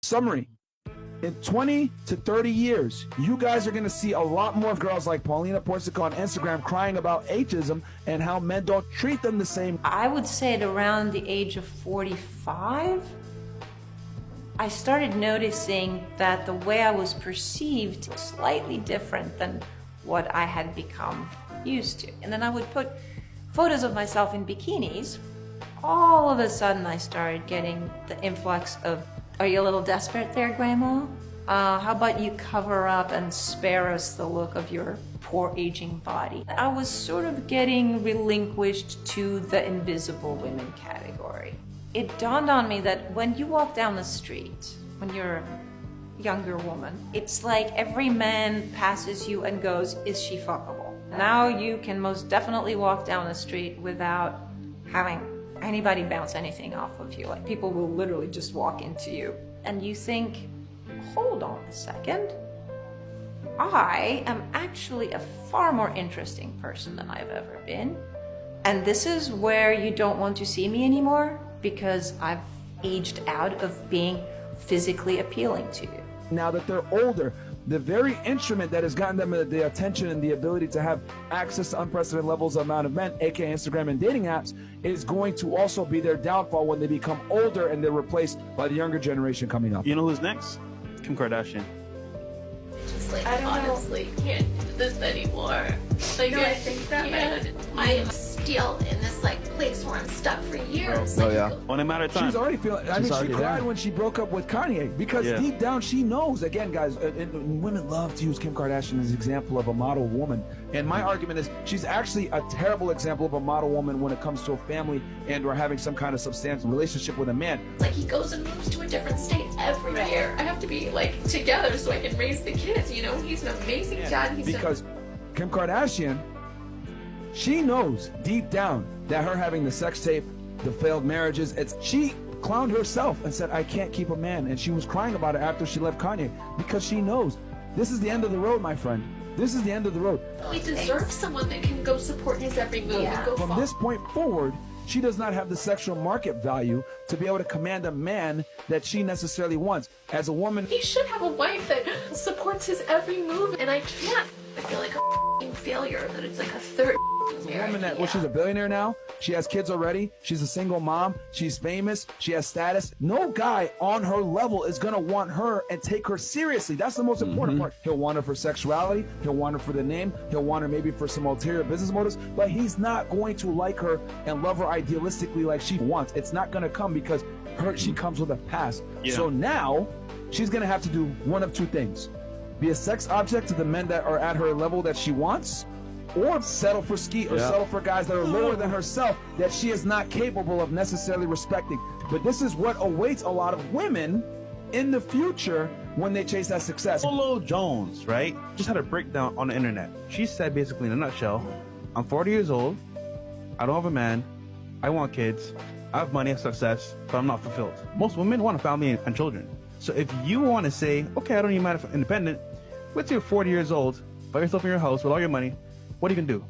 Summary. In 20 to 30 years, you guys are going to see a lot more girls like Paulina Porsica on Instagram crying about ageism and how men don't treat them the same. I would say at around the age of 45, I started noticing that the way I was perceived was slightly different than what I had become used to. And then I would put photos of myself in bikinis. All of a sudden, I started getting the influx of, "Are you a little desperate there, Grandma? How about you cover up and spare us the look of your poor aging body?" I was sort of getting relinquished to the invisible women category. It dawned on me that when you walk down the street, when you're a younger woman, it's like every man passes you and goes, "Is she fuckable?" Now you can most definitely walk down the street without having anybody bounce anything off of you. Like, people will literally just walk into you. And you think, hold on a second. I am actually a far more interesting person than I've ever been. And this is where you don't want to see me anymore because I've aged out of being physically appealing to you. Now that they're older, the very instrument that has gotten them the attention and the ability to have access to unprecedented levels of amount of men, aka Instagram and dating apps, is going to also be their downfall when they become older and they're replaced by the younger generation coming up. You know who's next? Kim Kardashian. Just like, I don't honestly, can't do this anymore. Like, No, I think that I am still in this like place where I'm stuck for years. Oh, Like, yeah. On a matter of time. She's already feeling. I mean, she already cried there. when she broke up with Kanye because Yeah. deep down she knows. Again, guys, and women love to use Kim Kardashian as an example of a model woman. And my argument is she's actually a terrible example of a model woman when it comes to a family and/or having some kind of substantial relationship with a man. It's like he goes and moves to a different state every year. I have to be like together so I can raise the kids. You know, he's an amazing dad. He's Because Kim Kardashian, she knows deep down that her having the sex tape, the failed marriages, she clowned herself and said, "I can't keep a man." And she was crying about it after she left Kanye because she knows this is the end of the road, my friend. This is the end of the road. he deserves someone that can go support his every move and go From follow. this point forward, she does not have the sexual market value to be able to command a man that she necessarily wants. As a woman, He should have a wife that supports his every move, and I can't. I feel like a f***ing failure that it's like a third a woman that, well, she's a billionaire now. She has kids already. She's a single mom. She's famous. She has status. No guy on her level is going to want her and take her seriously. That's the most important part. He'll want her for sexuality. He'll want her for the name. He'll want her maybe for some ulterior business motives. But he's not going to like her and love her idealistically like she wants. It's not going to come because she comes with a past. Yeah. So now she's going to have to do one of two things. Be a sex object to the men that are at her level that she wants, or settle for settle for guys that are lower than herself that she is not capable of necessarily respecting. But this is what awaits a lot of women in the future when they chase that success. Polo Jones, right, just had a breakdown on the internet. She said basically in a nutshell, I'm 40 years old, I don't have a man, I want kids, I have money and success, but I'm not fulfilled. Most women want a family and children. So if you want to say, okay, I don't even mind if I'm independent, let's say you're 40 years old, by yourself in your house with all your money, what are you gonna do?